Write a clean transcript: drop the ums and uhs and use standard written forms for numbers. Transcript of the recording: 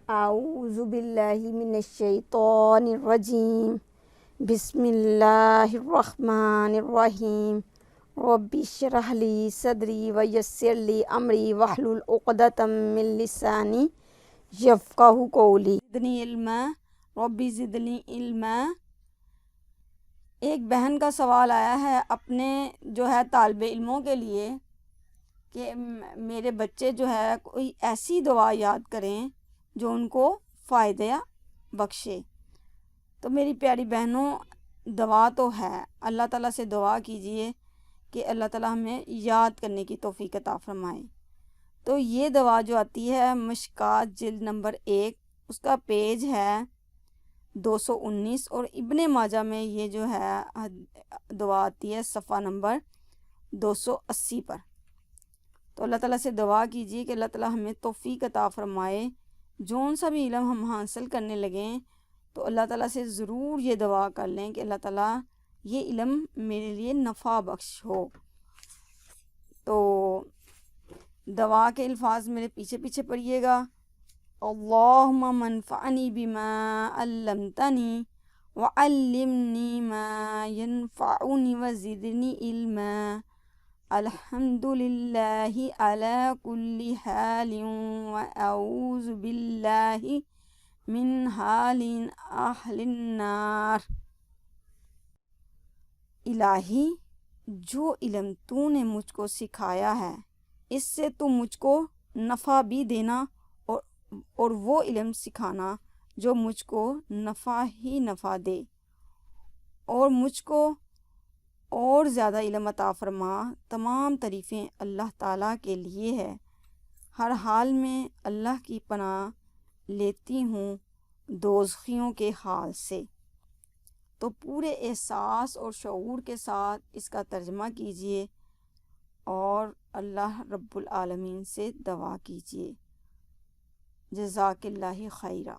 اعوذ باللہ من الشیطان الرجیم بسم اللہ الرحمن الرحیم رب اشرح لی صدری ویسر لی امری واحلل عقدۃ من لسانی یفقہوا قولی زدنی علما ربی زدنی علما۔ ایک بہن کا سوال آیا ہے اپنے جو ہے طالب علموں کے لیے کہ میرے بچے جو ہے کوئی ایسی دعا یاد کریں جو ان کو فائدہ بخشے۔ تو میری پیاری بہنوں، دعا تو ہے، اللہ تعالیٰ سے دعا کیجئے کہ اللہ تعالیٰ ہمیں یاد کرنے کی توفیق عطا فرمائے۔ تو یہ دعا جو آتی ہے مشکوٰۃ جلد نمبر 1، اس کا پیج ہے 219، اور ابن ماجہ میں یہ جو ہے دعا آتی ہے صفحہ نمبر 280 پر۔ تو اللہ تعالیٰ سے دعا کیجیے کہ اللہ تعالیٰ ہمیں توفیق عطا فرمائے، جون سا بھی علم ہم حاصل کرنے لگیں تو اللہ تعالیٰ سے ضرور یہ دعا کر لیں کہ اللہ تعالیٰ یہ علم میرے لیے نفع بخش ہو۔ تو دعا کے الفاظ میرے پیچھے پیچھے پڑھیے گا۔ اللہم منفعنی بما علمتنی وعلمنی ما ینفعنی وزدنی علما۔ الحمدللہ علی کل حال واعوذ باللہ من حال اہل النار۔ الہی، جو علم تو نے مجھ کو سکھایا ہے اس سے تو مجھ کو نفع بھی دینا اور وہ علم سکھانا جو مجھ کو نفع ہی نفع دے، اور مجھ کو اور زیادہ علم عطا فرما۔ تمام تعریفیں اللہ تعالیٰ کے لیے ہے، ہر حال میں اللہ کی پناہ لیتی ہوں دوزخیوں کے حال سے۔ تو پورے احساس اور شعور کے ساتھ اس کا ترجمہ کیجئے اور اللہ رب العالمین سے دعا کیجئے۔ جزاک اللہ خیرہ۔